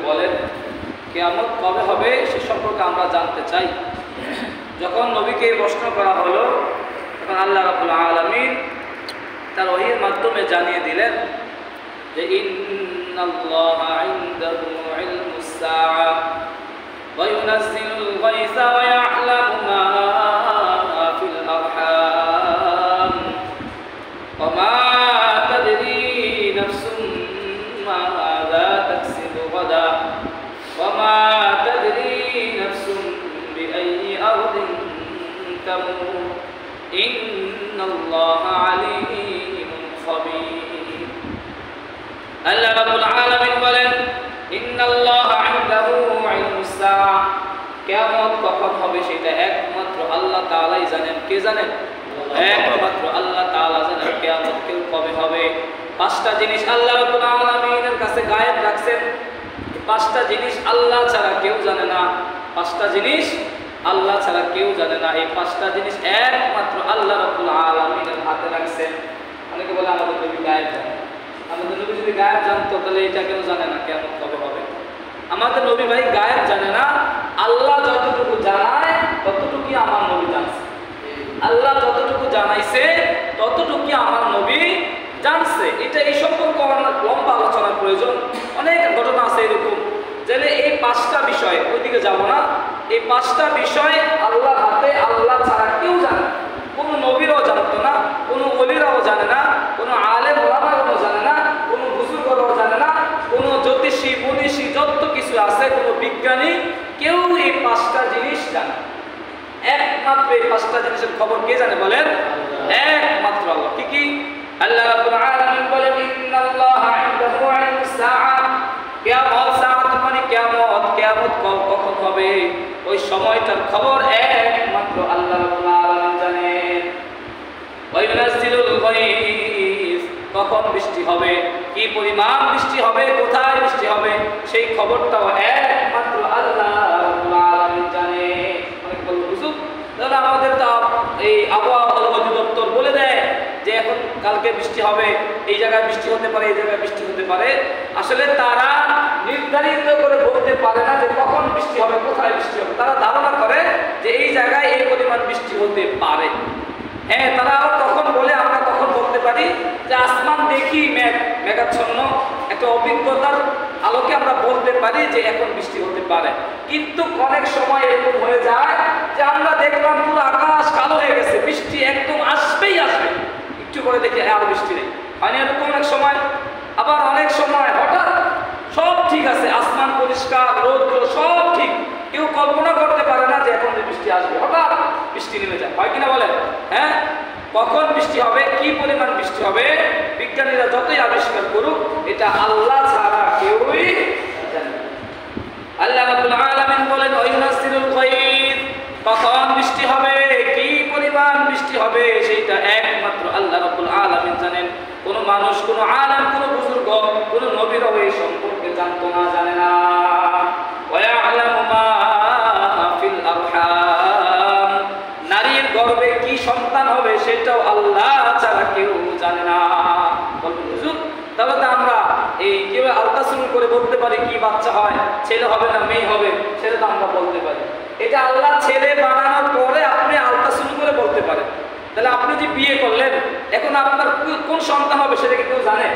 বলেন কিয়ামত কবে হবে সে সম্পর্কে আমরা জানতে চাই। যখন নবীকে প্রশ্ন করা হলো তখন আল্লাহ রাব্বুল আলামিন তার ওহীর মাধ্যমে জানিয়ে দিলেন যে ইন্নাল্লাহা ইনদাহু ইলমুস সাআ ওয়া ইউনাজ্জিলুল গায়সা ওয়া ইয়া'লামু মা ফিল আরহাম ওয়া মা তাদরি নাফসুম মাযা তাকসিবু গাদা ওয়া মা তাদরি নাফসুম বিআইয়ি আরদিন তামুত ইন্নাল্লাহা আলীমুন খাবীর। আল্লাহ রাব্বুল আলামিন বলেন ইন্নাল্লাহা ইনদাহু ইলমুস সাআ, কিয়ামত কখন হবে সেটা একমাত্র আল্লাহ তাআলাই জানেন। কে জানেন? একমাত্র আল্লাহ তাআলা জানেন কিয়ামত কবে হবে। পাঁচটা জিনিস আল্লাহ রাব্বুল আলামিনের কাছে গায়েব রাখছেন। পাঁচটা জিনিস আল্লাহ ছাড়া কেউ জানে না। পাঁচটা জিনিস আল্লাহ ছাড়া কেউ জানে না। এই পাঁচটা জিনিস একমাত্র আল্লাহ রাব্বুল আলামিনের হাতে রাখছেন। অনেকে বলে আমাদের নবী গায়েব জানে। আমাদের নবী যদি গায়েব জানতো তাহলে এটা কেউ জানে না কিয়ামত কবে হবে। আমাদের নবী ভাই গায়েব জানে না। আল্লাহ যতটুকু জানায় ততটুকুই আমার নবী জানছে। আল্লাহ যতটুকু জানাইছে ততটুকুই আমার নবী জানছে। এটা এই সম্পর্কে লম্বা আলোচনার প্রয়োজন। অনেক ঘটনা আছে এরকম, যে এই পাঁচটা বিষয়, ওইদিকে যাব না। এই পাঁচটা বিষয় আল্লাহর হাতে, আল্লাহ ছাড়া কেউ জানে না। কোনো নবীরাও জানতো না, কোনো ওলিরাও জানে না, কোনো আলেম ওলামাও জানে না, কোনো বুজুর্গরাও জানে না, কোনো জ্যোতিষী মনীষী যত কিছু আছে, কোনো বিজ্ঞানী, কেউ এই পাঁচটা জিনিস জানে। একমাত্র এই পাঁচটা জিনিসের খবর কে জানে বলেন? একমাত্র আল্লাহ। কি কি? আল্লাহ রাব্বুল আলামিন বলেন ইন্নাল্লাহা ইনদাহু ইলমুস সাআ, কিয়ামত, সাআত মানে কিয়ামত, কিয়ামত কখন হবে ওই সময়টার খবর একমাত্র আল্লাহ রাব্বুল আলামিন জানেন। ওয়া ইউনাজ্জিলুল গায়স, কখন বৃষ্টি হবে, কি পরিমাণ বৃষ্টি হবে, কোথায় বৃষ্টি হবে, সেই খবরটাও একমাত্র আল্লাহ রাব্বুল আলামিন জানে। অনেক বড় হুজুর তাহলে আমাদের তো এই আবহাওয়া অধিদপ্তর বলে দেয় যে এখন কালকে বৃষ্টি হবে, এই জায়গায় বৃষ্টি হতে পারে, এই জায়গায় বৃষ্টি হতে পারে। আসলে তারা নির্ধারিত করে বলতে পারে না যে কখন বৃষ্টি হবে, কোথায় বৃষ্টি হবে। তারা ধারণা করে যে এই জায়গায় এই পরিমাণ বৃষ্টি হতে পারে। হ্যাঁ, তারা আবার তখন বলে, আমরা তখন বলতে পারি যে আসমান দেখি মেঘাচ্ছন্ন, একটা অভিজ্ঞতার আলোকে আমরা বলতে পারি যে এখন বৃষ্টি হতে পারে। কিন্তু অনেক সময় এরকম হয়ে যায় যে আমরা দেখলাম পুরো আকাশ কালো হয়ে গেছে, বৃষ্টি একদম আসবেই আসবে, একটু করে দেখি আর বৃষ্টি নেই। হয়নি এরকম অনেক সময়? আবার অনেক সময় হঠাৎ সব ঠিক আছে, আসমান পরিষ্কার, রৌদ্র সব ঠিক, কেউ কল্পনা করতে পারে না যে এখন যে বৃষ্টি আসবে, হঠাৎ বৃষ্টি নেমে যায়। হয় কিনা বলেন? হ্যাঁ, কখন বৃষ্টি হবে, কি পরিমাণ বৃষ্টি হবে, বিজ্ঞানীরা যতই আবিষ্কার করুক, এটা আল্লাহ ছাড়া কেউই জানে না। আল্লাহ রাব্বুল আলামিন বলেন ওয়া ইউনাজ্জিলুল গায়স, কখন বৃষ্টি হবে, কি পরিমাণ বৃষ্টি হবে, সেইটা একমাত্র আল্লাহ রাব্বুল আলামিন জানেন। কোন মানুষ, কোন আলেম, কোন বুজুর্গ, কোন নবীরাও এই সম্পর্কে জানতো না, জানে না। ওয়া ইয়া'লামু মা ফিল আরহাম, নারীর গর্ভে কি সন্তান হবে সেটাও আল্লাহ ছাড়া কেউ জানে না। বলবেন হুজুর তাহলে তো আমরা এই কেউ আল্ট্রাসাউন্ড করে বলতে পারি কি বাচ্চা হয়, ছেলে হবে না মেয়ে হবে, সেটা তো আমরা বলতে পারি। এটা আল্লাহ ছেলে বানানোর পরে আপনি আল্ট্রাসাউন্ড করে বলতে পারেন। তাহলে আপনি যে বিয়ে করলেন, এখন আপনার কোন সন্তান হবে সেটা কি কেউ জানে?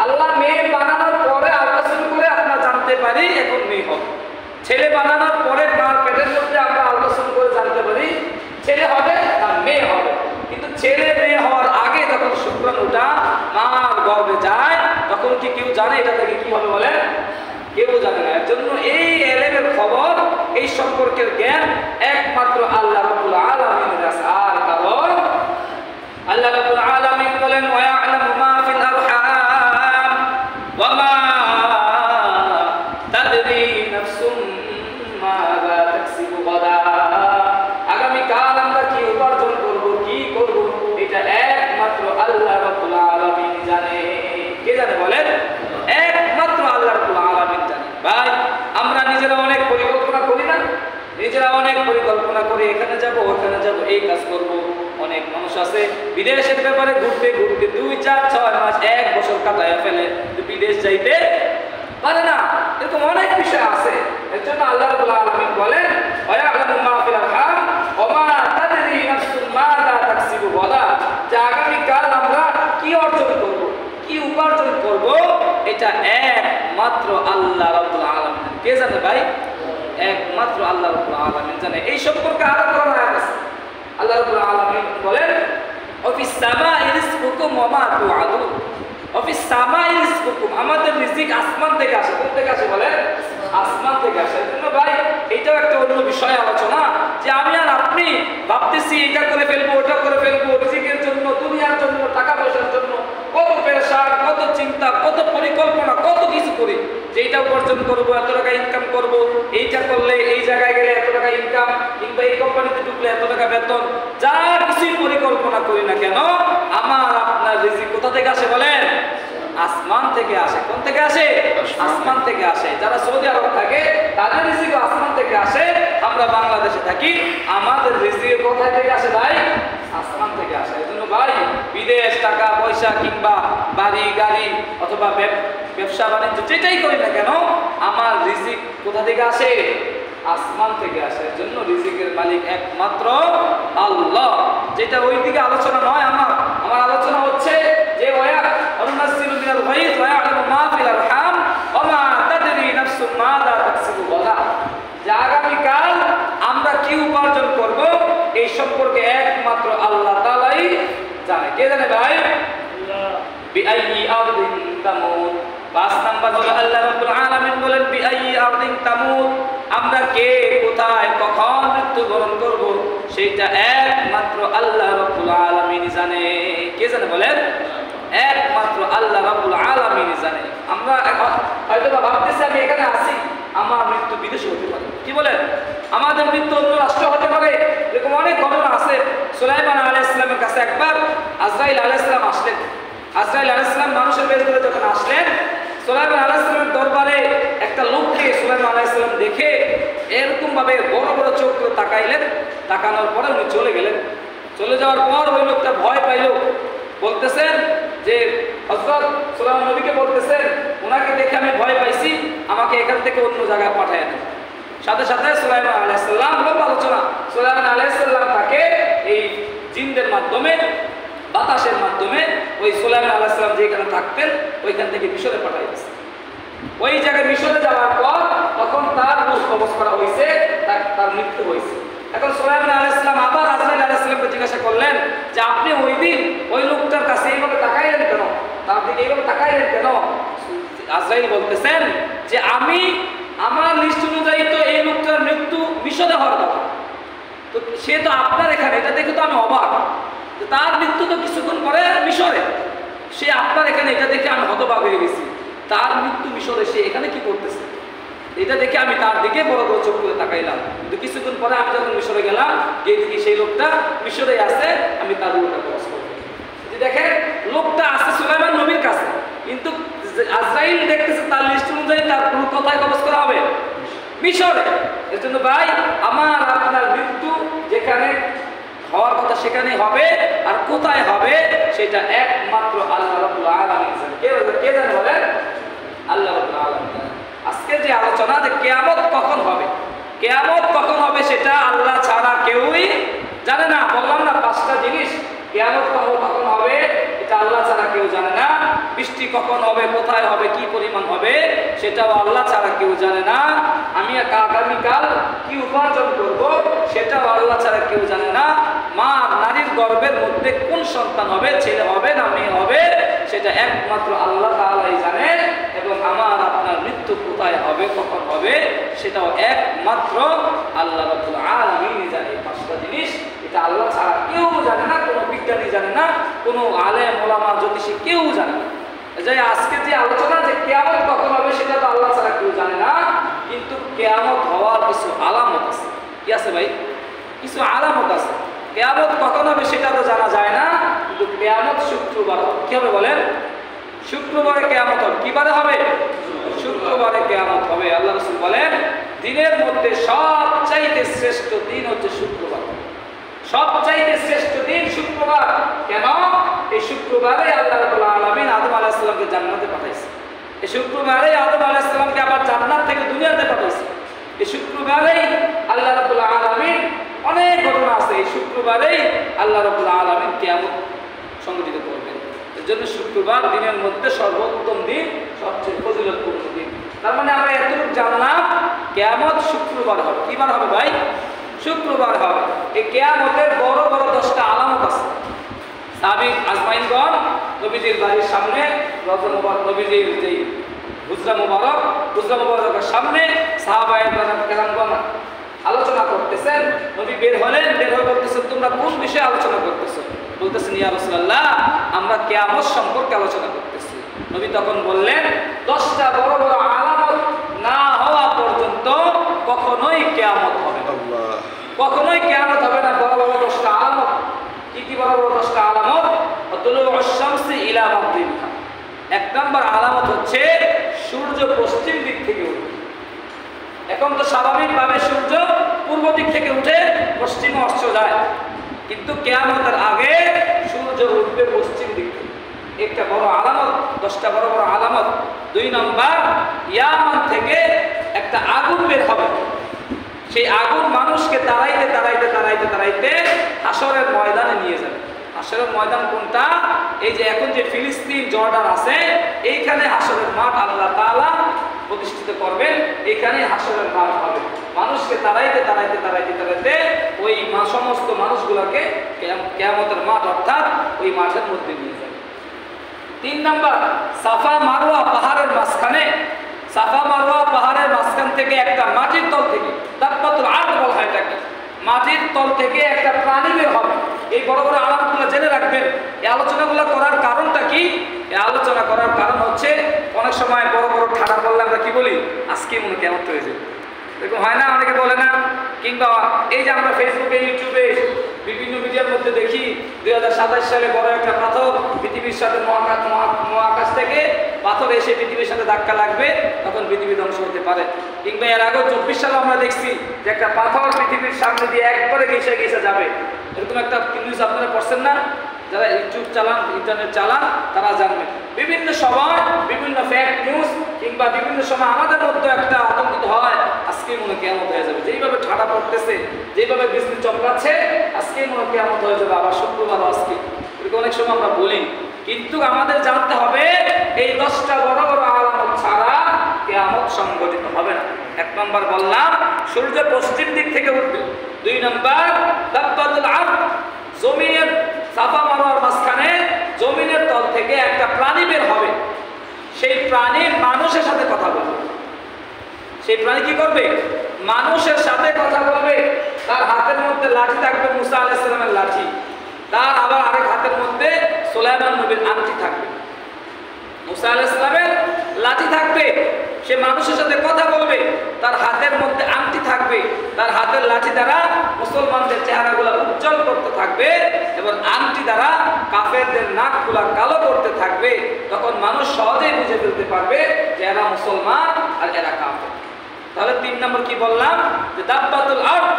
আল্লাহ মেয়ে বানানোর পরে আল্ট্রাসাউন্ড করে আমরা জানতে পারি এখন মেয়ে হবে। ছেলে বানানোর পরে মার পেটের মধ্যে আমরা আল্ট্রাসাউন্ড করে জানতে পারি ছেলে হবে না মেয়ে হবে। কিন্তু ছেলে মেয়ে হওয়ার আগে যখন শুক্রাণুটা মার গর্ভে যায় তখন কি কেউ জানে এটা থেকে কি হবে বলে? কেউ জানে না। এর জন্য এই এলেমের খবর, এই সম্পর্কের জ্ঞান একমাত্র আল্লাহ রাব্বুল আলামিনের কাছে। আর কারণ আল্লাহ রাব্বুল আলামিন বলেন ওয়া ইয়া'লামু মা ফিল আরহাম ওয়া মা তাদরি নাফসুম মাযা তাকসিবু গাদা, আগামী কাল আমরা কি উপার্জন করব, কি করব, এটা একমাত্র আল্লাহ রাব্বুল আলামিন জানে। কে জানে বলেন? একমাত্র আল্লাহ রাব্বুল আলামিন জানে। ভাই আমরা নিজেরা অনেক পরিকল্পনা করি না? নিজেরা অনেক পরিকল্পনা করে এখানে যাব, ওখানে যাব, এই কাজ করব। অনেক মানুষ আছে বিদেশের ব্যাপারে ঘুরতে ঘুরতে 2, 4, 6 মাস, 1 বছর কাটায় ফেলে, বিদেশ যাইতে পারে না। এরকম বিষয় আছে। এর জন্য আল্লাহ রাব্বুল আলামিন বলেন ওয়ায়ালামু মা ফিল আরহাম ওয়া মা তাদরি নাফসুন মাযা তাকসিবু গাদা, যে আগামী কাল আমরা কি অর্জন করব, কি উপার্জন করব, এটা একমাত্র আল্লাহ রাব্বুল আলামিন কে জানে ভাই? একমাত্র আল্লাহ রাব্বুল আলামিন জানে। এই সম্পর্কে আরো কোরআন আয়াত আছে। আল্লাহ রাব্বুল আলামিন বলেন অফিস সামাই রিজকুকুম ওয়া মা তুআদুন, অফিস সামাই রিজকুকুম, আমাদের রিজিক আসমান থেকে আসে। কোথা থেকে আসে বলেন? আসমান থেকে আসে। এজন্য ভাই এটাও একটা অন্য বিষয় আলোচনা, যে আমি আর আপনি ভাবতেছি এটা করে ফেলবো, ওটা করে ফেলবো, রিজিকের জন্য, দুনিয়ার জন্য, টাকা পয়সার জন্য কত পেরেশান, কত চিন্তা, কত পরিকল্পনা, কত কিছু করি, যে এটা উপার্জন করবো, এত টাকা ইনকাম করব, এইটা করলে এই জায়গায় গেলে এত টাকা ইনকাম, কিংবা এই কোম্পানিতে ঢুকলে এত টাকা বেতন, যা কিছুই পরিকল্পনা করি না কেন, আমার আপনার রিজিক কোথা থেকে আসে বলেন? আসমান থেকে আসে। কোন থেকে আসে? আসমান থেকে আসে। যারা সৌদি আরব থাকে তাদের রিজিক আসমান থেকে আসে। আমরা বাংলাদেশে থাকি, আমাদের রিজিক কোথায় থেকে আসে ভাই? আসমান থেকে আসে। এজন্য ভাই বিদেশ টাকা পয়সা কিংবা বাড়ি গাড়ি অথবা ব্যবসা বাণিজ্য যেটাই করি না কেন, আমার রিজিক কোথা থেকে আসে? আসমান থেকে আসে। এর জন্য রিজিকের মালিক একমাত্র আল্লাহ। যেটা ওই দিকে আলোচনা নয়, আমার আলোচনা হচ্ছে যে ওয়ানুনাজ্জিলু মিনাল গায়থ ওয়া ইয়ালামু মা ফিল আরহাম ওয়া মা তাদরি নাফসুন মাযা তাকসিবু গাদা, যে আগামী কাল আমরা কি উপার্জন করব এই সম্পর্কে একমাত্র আল্লাহ তাআলাই জানে। কে জানে ভাই? আল্লাহ। বিআইয়ি আরদিন তামুত, 5 নাম্বার হলো আল্লাহ রাব্বুল আলামিন বলেন বিআইয়ি আরদিন তামুত, আমরা কে কোথায় কখন মৃত্যুবরণ করব সেটা একমাত্র আল্লাহ রাব্বুল আলামিন জানে। কে জানে বলেন? একমাত্র আল্লাহ রাব্বুল আলামিন জানে। আমরা এখন হয়তো ভাবতেছি আমি এখানে আছি, আমার মৃত্যু বিদেশে হতে পারে। কি বলেন? আমাদের মৃত্যু অন্য রাষ্ট্র হতে পারে। এরকম অনেক ঘটনা আছে। সুলাইমান আলাইহিস সালামের কাছে একবার আজরাইল আলাইহিস সালাম আসলেন। আজরাইল আলাইহিস সালাম মানুষের বেশ ধরে যখন আসলেন, সুলাইমান আলাইহিস সালামের দরবারে একটা লোককে সুলাইমান আলাইহিস সালাম দেখে এরকম ভাবে বড় বড় চোখ করে তাকাইলেন। তাকানোর পরে উনি চলে গেলেন। চলে যাওয়ার পর ওই লোকটা ভয় পাইল। বলতেছেন যে হযরত সুলাইমান নবীকে বলতেছেন, ওনাকে দেখে আমি ভয় পাইছি, আমাকে এখান থেকে অন্য জায়গায় পাঠায় দেন। সাথে সাথে সুলাইমান আলাইহিস সালাম আলোচনা, সুলাইমান আলাইহিস সালাম তাকে এই জিনদের মাধ্যমে, বাতাসের মাধ্যমে ওই সুলাইমান আলাইহিস সালাম যেখানে থাকতেন ওইখান থেকে মিশরে পাঠাই দিয়েছে। ওই জায়গায় মিশরে যাওয়ার পর তখন তার রূহ কবজ করা হয়েছে, তার মৃত্যু হয়েছে। এখন সুলাইমান আলাইহিস সালাম আবার আজরাইল আলাইহিস সালামকে জিজ্ঞাসা করলেন যে আপনি ওই দিন ওই লোকটার কাছে এইভাবে তাকাইলেন কেন, তার দিকে এইভাবে তাকাইলেন কেন? আজরাইল বলতেছেন যে আমি আমার লিস্ট অনুযায়ী তো এই লোকটার মৃত্যু মিশরে হওয়ার কথা, তো সে তো আপনার এখানে, এটা দেখে তো আমি অবাক, তার মৃত্যু তো কিছুক্ষণ পরে মিশরে, সে আপনার এখানে, এটা দেখে আমি হতবাক হয়ে গেছি। তার মৃত্যু মিশরে, সে এখানে কি করতেছে? এটা দেখে আমি তার দিকে বড় বড় চোখ করে তাকাইলাম। কিন্তু কিছুক্ষণ পরে আমি যখন মিশরে গেলাম, গিয়ে দেখি সেই লোকটা মিশরে আছে, আমি তার রূহটা কবজ করব। দেখেন লোকটা আছে সুলাইমান নবীর কাছে, কিন্তু আজরাইল দেখতেছে তার লিস্ট অনুযায়ী তার রূহ কোথায় কবজ করা হবে? মিশরে। এর জন্য ভাই আমার আপনার মৃত্যু যেখানে হওয়ার কথা সেখানেই হবে, আর কোথায় হবে সেটা একমাত্র আল্লাহ রাব্বুল আলামিন জানে। কে জানে বলেন? আল্লাহ রাব্বুল আলামিন জানে। আজকে যে আলোচনা যে কিয়ামত কখন হবে, কিয়ামত কখন হবে সেটা আল্লাহ ছাড়া কেউই জানে না। বললাম না 5টা জিনিস, কিয়ামত কখন হবে এটা আল্লাহ ছাড়া কেউ জানে না। বৃষ্টি কখন হবে, কোথায় হবে, কি পরিমাণ হবে সেটাও আল্লাহ ছাড়া কেউ জানে না। আমি আগামীকাল কি উপার্জন করব সেটাও আল্লাহ ছাড়া কেউ জানে না। মা নারীর গর্ভের মধ্যে কোন সন্তান হবে, ছেলে হবে না মেয়ে হবে, সেটা একমাত্র আল্লাহ তাআলাই জানে। এবং আমার আপনার মৃত্যু কোথায় হবে, কখন হবে সেটাও একমাত্র আল্লাহ রাব্বুল আলামিন জানে। 5টা জিনিস এটা আল্লাহ ছাড়া কেউ জানে না, কোনো বিজ্ঞানী জানে না, কোনো আলেম ওলামা জ্যোতিষী কেউ জানে না। যে আজকে যে আলোচনা যে কিয়ামত কখন হবে সেটা তো আল্লাহ ছাড়া কেউ জানে না, কিন্তু কিয়ামত হওয়ার কিছু আলামত আছে। কি আছে ভাই? কিছু আলামত আছে। কিয়ামত কখন হবে সেটা তো জানা যায় না, কিন্তু কিয়ামত শুক্রবার হবে। কি হবে বলেন? শুক্রবারে কিয়ামত হবে। কি বারে হবে? শুক্রবারে কিয়ামত হবে। আল্লাহ রাসূল বলেন দিনের মধ্যে সবচাইতে শ্রেষ্ঠ দিন হচ্ছে শুক্রবার। সবচাইতে শ্রেষ্ঠ দিন শুক্রবার। কেন? এই শুক্রবারে আল্লাহ রাব্বুল আলামিন আদম আলাইহিস সালামকে জান্নাতে পাঠাইছে। এই শুক্রবারে আদম আলাইহিস সালামকে আবার জান্নাত থেকে দুনিয়াতে শুক্রবারেই আল্লাহ রাব্বুল আলামিন, অনেক ঘটনা আছে, এই শুক্রবারেই আল্লাহ রাব্বুল আলামিন কিয়ামত সংঘটিত করবেন। এর জন্য শুক্রবার দিনের মধ্যে সর্বোত্তম দিন, সবচেয়ে ফজিলতপূর্ণ দিন। তার মানে আমরা এতটুকু জানলাম কিয়ামত শুক্রবার হবে। কি বার হবে ভাই? শুক্রবার হবে। এই কিয়ামতের বড় বড় 10টা আলামত আছে। সাবিক আজমাইনগণ নবীজির বাড়ির সামনে নবীজির যেই হুজরা মুবারকের সামনে সাহাবায়ে কেরামগণ আলোচনা করতেছেন। নবী বের হয়ে বলতেছেন, তোমরা কোন বিষয়ে আলোচনা করতেছো? বলতেছেন, ইয়া রাসূলুল্লাহ, আমরা কিয়ামত সম্পর্কে আলোচনা করতেছি। নবী তখন বললেন, 10টা বড় বড় আলামত না হওয়া পর্যন্ত কখনোই কিয়ামত হবে না। কখনোই কিয়ামত হবে না। বড় বড় 10টা আলামত। কি বড় বড় 10টা আলামত? তুলুউশ শামসি ইলা মাগরিবিহা। 1 নম্বর আলামত হচ্ছে সূর্য পশ্চিম দিক থেকে উঠবে। এখন তো স্বাভাবিকভাবে সূর্য পূর্ব দিক থেকে উঠে পশ্চিমে অস্ত যায়, কিন্তু কিয়ামতের আগে সূর্য উঠবে পশ্চিম দিক থেকে। একটা বড় আলামত, 10টা বড় বড় আলামত। 2 নম্বর, ইয়ামান থেকে একটা আগুন বের হবে। সেই আগুন মানুষকে তাড়াইতে হাসরের ময়দানে নিয়ে যাবে। হাসরের ময়দান কোনটা? এই যে এখন যে ফিলিস্তিন জর্ডান আছে, এইখানে হাসরের মাঠ আল্লাহ তাআলা প্রতিষ্ঠিত করবেন। এখানে হাসরের মাঠ হবে। মানুষকে তাড়াইতে ওই সমস্ত মানুষগুলোকে কিয়ামতের মাঠ অর্থাৎ ওই মাঠের মধ্যে নিয়ে যাবে। 3 নম্বর, সাফা মারওয়া পাহাড়ের মাঝখান থেকে একটা মাটির তল থেকে, দাব্বাতুল আরদ বলা হয় এটাকে, মাটির তল থেকে একটা প্রাণী বের হবে। এই বড় বড় আলামতগুলো জেনে রাখবেন। এই আলোচনাগুলো করার কারণটা কি? এই আলোচনা করার কারণ হচ্ছে, অনেক সময় বড় বড় ঠাড়া বললে আমরা কি বলি? আজকে মনে কিয়ামত হয়েছে, এরকম হয় না? অনেকে বলে না? কিংবা এই যে আমরা ফেসবুকে, ইউটিউবে, বিভিন্ন মিডিয়ার মধ্যে দেখি 2027 সালে বড় একটা পাথর পৃথিবীর সাথে মহাকাশ থেকে পাথর এসে পৃথিবীর সাথে ধাক্কা লাগবে, তখন পৃথিবী ধ্বংস হতে পারে। কিংবা এর আগে 24 সালে আমরা দেখছি যে একটা পাথর পৃথিবীর সামনে দিয়ে একবারে ঘেঁষে যাবে। এরকম একটা নিউজ আপনারা পড়ছেন না? যারা ইউটিউব চালান, ইন্টারনেট চালান, তারা জানবেন। বিভিন্ন সময় বিভিন্ন ফেক নিউজ কিংবা বিভিন্ন সময় আমাদের মধ্যে একটা আতঙ্কিত হয়, আজকে মনে কিয়ামত হয়ে যাবে। যেইভাবে ঠাড়া পড়তেছে, যেইভাবে বিজনেস চমকাচ্ছে, আজকে মনে কিয়ামত হয়ে যাবে, আবার শুক্রবার আজকে, এরকম অনেক সময় আমরা বলি। কিন্তু আমাদের জানতে হবে, এই 10টা বড় বড় আলামত ছাড়া কিয়ামত সংঘটিত হবে না। 1 নম্বর বললাম, সূর্য পশ্চিম দিক থেকে উঠবে। 2 নম্বর, দাব্বাতুল আরদ, জমিনের সাফা মারওয়ার মাঝখানে জমিনের তল থেকে একটা প্রাণী বের হবে। সেই প্রাণী মানুষের সাথে কথা বলবে। সেই প্রাণী কি করবে? মানুষের সাথে কথা বলবে। তার হাতের মধ্যে লাঠি থাকবে, মুসা আলাইহিস সালামের লাঠি। তার আবার আরেক হাতের মধ্যে সুলাইমান নবীর আংটি থাকবে। মুসা আলাইহিস সালামের লাঠি থাকবে, সে মানুষের সাথে কথা বলবে। তার হাতের মধ্যে আংটি থাকবে, তার হাতের লাঠি দ্বারা মুসলমানদের চেহারাগুলো উজ্জ্বল করতে থাকবে এবং আংটি দ্বারা কাফেরদের নাকগুলা কালো করতে থাকবে। তখন মানুষ সহজেই বুঝে ফেলতে পারবে যে এরা মুসলমান আর এরা কাফের। তাহলে 3 নম্বর কি বললাম? যে দাব্বাতুল আরদ,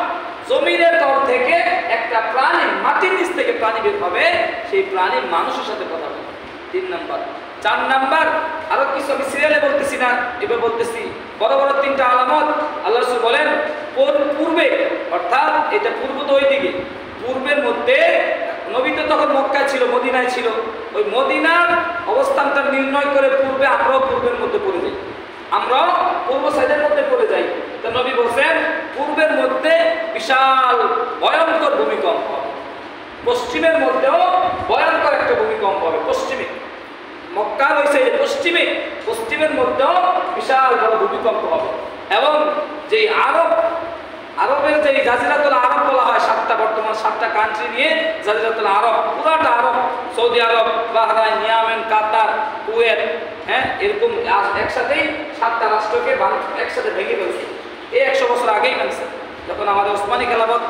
জমিনের তল থেকে একটা প্রাণী, মাটির নিচ থেকে প্রাণী বের হবে। সেই প্রাণী মানুষের সাথে কথা বলবে। 3 নম্বর। 4 নম্বর, আরো কিছু আমি সিরিয়ালে বলতেছি না, এবার বলতেছি। বড় বড় 3টা আলামত আল্লাহ রাসূল বলেন, পূর্বে, অর্থাৎ এটা পূর্ব তো ওই দিকে, পূর্বের মধ্যে নবী তো তখন মক্কায় ছিল, মদিনায় ছিল। ওই মদিনার অবস্থানটা নির্ণয় করে পূর্বে আমরাও পূর্বের মধ্যে পড়ে যাই, আমরাও পূর্ব সাইডের মধ্যে পড়ে যাই। তো নবী বলছেন, পূর্বের মধ্যে বিশাল ভয়ঙ্কর ভূমিকম্প হবে, পশ্চিমের মধ্যেও ভয়ঙ্কর একটা ভূমিকম্প হবে। পশ্চিমে, মক্কার ওই সাইডে পশ্চিমের মধ্যেও বিশাল বড় ভূমিকম্প হবে। এবং যে আরবের যে জাজিরাতুল আরব বলা হয়, 7টা, বর্তমান 7টা কান্ট্রি নিয়ে জাজিরাতুল আরব, পুরাটা আরব, সৌদি আরব, বাহরাইন, ইয়েমেন, কাতার, কুয়েত, এরকম একসাথেই 7টা রাষ্ট্রকে একসাথে ভেঙে ফেলছে। এই 100 বছর আগেই ফেলছে। যখন আমাদের ওসমানী খেলাফত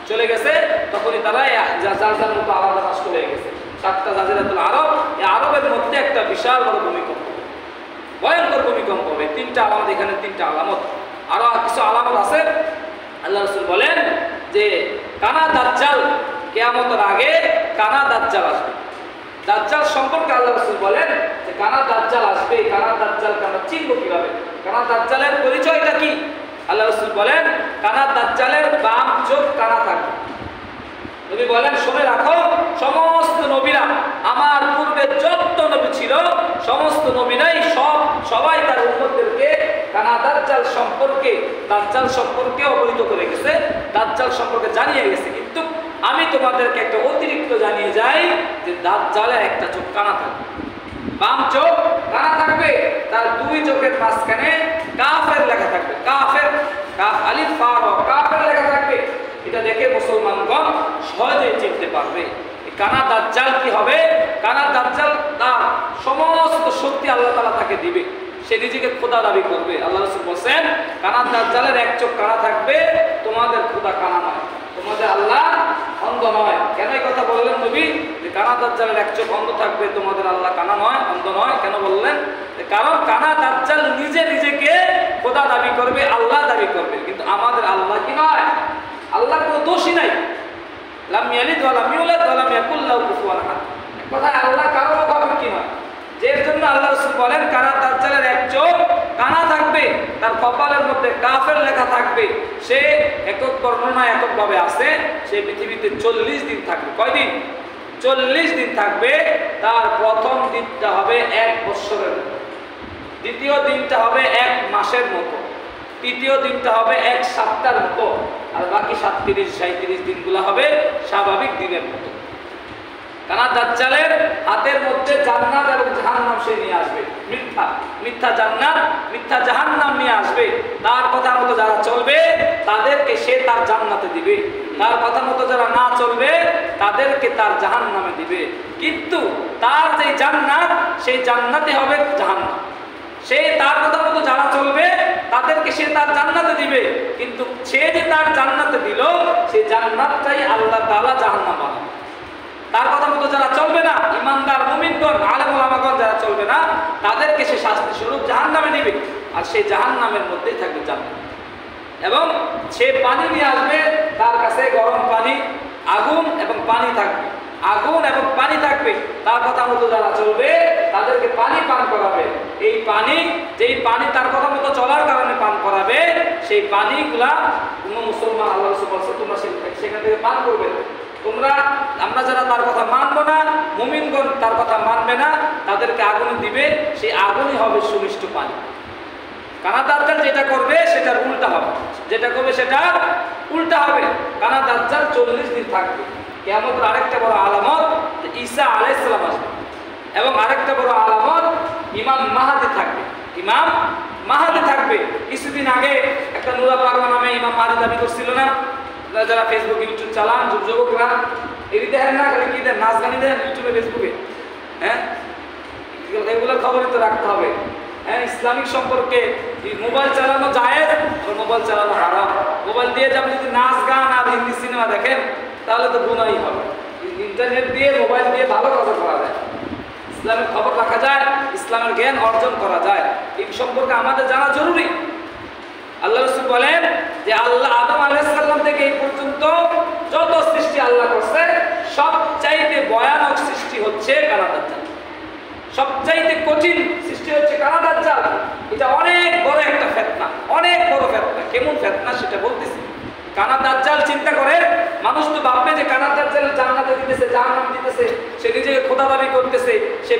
চলে গেছে, তখনই তারা যার মতো আলাদা রাষ্ট্র হয়ে গেছে। 7টা জাজিরাতুল আরব, এই আরবের মধ্যে একটা বিশাল বড় ভূমিকম্প, ভয়ঙ্কর ভূমিকম্প হবে। 3টা আলামত, এখানে 3টা আলামত। আরো কিছু আলামত আছে। আল্লাহ রাসূল বলেন যে কানা দাজ্জাল, কিয়ামতের আগে কানা দাজ্জাল আসবে। দাজ্জাল সম্পর্কে আল্লাহ রাসূল বলেন যে কানা দাজ্জাল আসবে। কানা দাজ্জালকে আমরা চিনব কিভাবে? কানা দাজ্জালের পরিচয়টা কি? আল্লাহ রাসূল বলেন কানা দাজ্জালের বাম চোখ কানা থাকবে। নবী বলেন শুনে রাখো, সমস্ত নবীরা আমার পূর্বে যত নবী ছিল সমস্ত নবীরাই সবাই তার উম্মতদেরকে কানা দাজ্জাল সম্পর্কে অবহিত করে গেছে, দাজ্জাল সম্পর্কে জানিয়ে গেছে। কিন্তু আমি তোমাদেরকে একটা অতিরিক্ত জানিয়ে যাই যে দাজ্জালের একটা চোখ কানা থাকবে, বাম চোখ কানা থাকবে, তার দুই চোখের মাঝখানে কাফের লেখা থাকবে, কাফের, কাফ আলিফ ফা র, কাফের লেখা থাকবে। এটা দেখে মুসলমানগণ সহজেই চিনতে পারবে কানা দাজ্জাল কি হবে। কানা দাজ্জাল তার সমস্ত শক্তি আল্লাহ তাআলা তাকে দিবে, সে নিজেকে খোদা দাবি করবে। আল্লাহ রাসূল বলেন কানা দাজ্জালের এক চোখ কানা থাকবে, তোমাদের খোদা কানা নয়, তোমাদের আল্লাহ অন্ধ নয়। কেন এই কথা বললেন নবী যে কানা দাজ্জালের এক চোখ অন্ধ থাকবে, তোমাদের আল্লাহ কানা নয়, অন্ধ নয়? কেন বললেন? কারণ কানা দাজ্জাল নিজেকে খোদা দাবি করবে, আল্লাহ দাবি করবে, কিন্তু আমাদের আল্লাহ কি নয়, আল্লাহ কোনো দোষী নাই। লাম ইয়ালিদ ওয়া লাম ইউলাদ ওয়া লাম ইয়াকুল লাহু কুফুয়ান আহাদ। এক কথায় আল্লাহ কারো মুখাপেক্ষী নয়। এর জন্য আল্লাহ রাসূল বলেন কানা দাজ্জালের এক চোখ কানা থাকবে, তার কপালের মধ্যে কাফের লেখা থাকবে। সে একক বর্ণনা এককভাবে আছে, সে পৃথিবীতে 40 দিন থাকবে। কয়দিন? 40 দিন থাকবে। তার প্রথম দিনটা হবে 1 বছরের মতো, দ্বিতীয় দিনটা হবে 1 মাসের মতো, তৃতীয় দিনটা হবে 1 সপ্তাহের মতো, আর বাকি 37-37 দিনগুলো হবে স্বাভাবিক দিনের মতো। কানা দাজ্জালের হাতের মধ্যে জান্নাত এবং জাহান্নাম সে নিয়ে আসবে, মিথ্যা জান্নাত মিথ্যা জাহান্নাম নিয়ে আসবে। তার কথা মতো যারা চলবে তাদেরকে সে তার জান্নাতে দিবে, তার কথা মতো যারা না চলবে তাদেরকে তার জাহান্নামে দিবে। কিন্তু তার যে জান্নাত, সেই জান্নাতে হবে জাহান্নাম। সে তার কথা মতো যারা চলবে তাদেরকে সে তার জান্নাতে দিবে, কিন্তু সে যে তার জান্নাতে দিল সেই জান্নাতটাই আল্লাহ তাআলা জাহান্নাম বানাবে। তার কথা মতো যারা চলবে না, ইমানদার মুমিনগণ আলেম ওলামাগণ যারা চলবে না, তাদেরকে সে শাস্তি স্বরূপ জাহান্নামে দিবে, আর সেই জাহান্নামের মধ্যেই থাকবে জান্নাত। এবং সে পানি নিয়ে আসবে, তার কাছে গরম পানি, আগুন এবং পানি থাকবে, আগুন এবং পানি থাকবে। তার কথা মতো যারা চলবে তাদেরকে পানি পান করাবে। এই পানি, যেই পানি তার কথা মতো চলার কারণে পান করাবে, সেই পানিগুলা কোনো মুসলমান, আল্লাহ রাসূল বলেছে তোমরা সেখান থেকে পান করবে। আমরা যারা তার কথা মানবো না, মুমিনগণ তার কথা মানবে না, তাদেরকে আগুন দিবে, সেই আগুনই হবে সুমিষ্ট পানি। কানা দাজ্জাল যেটা করবে সেটার উল্টা হবে, যেটা করবে সেটা উল্টা হবে। কানা দাজ্জাল 40 দিন থাকবে। কিয়ামতের আরেকটা বড় আলামত ঈসা আলাইহিস সালাম আসবে, এবং আরেকটা বড় আলামত ইমাম মাহদী থাকবে। ইমাম মাহদী থাকবে। কিছুদিন আগে একটা নুরা পাগলা নামে ইমাম মাহদী দাবি করছিল না, যারা ফেসবুক ইউটিউব চালান যুবকরা, এই দেখেন না খালি কি দেন, নাচ গানি দেন ইউটিউবে ফেসবুকে, হ্যাঁ এগুলোর খবরই তো রাখতে হবে। হ্যাঁ, ইসলামিক সম্পর্কে মোবাইল চালানো জায়েজ, মোবাইল চালানো হারাম। মোবাইল দিয়ে আপনি যদি নাচ গান আর হিন্দি সিনেমা দেখেন তাহলে তো গুনাহই হবে। ইন্টারনেট দিয়ে, মোবাইল দিয়ে ভালো কাজ করা যায়, ইসলামের খবর রাখা যায়, ইসলামের জ্ঞান অর্জন করা যায়। এই সম্পর্কে আমাদের জানা জরুরি। আল্লাহ রাসূল বলেন যে আল্লাহ আদম আলাইহিস সালাম থেকে এই পর্যন্ত যত সৃষ্টি আল্লাহ করছে সবচাইতে ভয়ানক সৃষ্টি হচ্ছে কানা দাজ্জাল, সবচাইতে কঠিন সৃষ্টি হচ্ছে কানা দাজ্জাল। এটা অনেক বড় একটা ফিতনা, অনেক বড় ফিতনা। কেমন ফিতনা সেটা বলতেছি। কানা দাজ্জাল চিন্তা করে, মানুষ তো ভাববে যে কানা দাজ্জাল জান্নাতে দিতেছে, জাহান্নামে দিতেছে, সে নিজেকে খোদা দাবি করতেছে, সে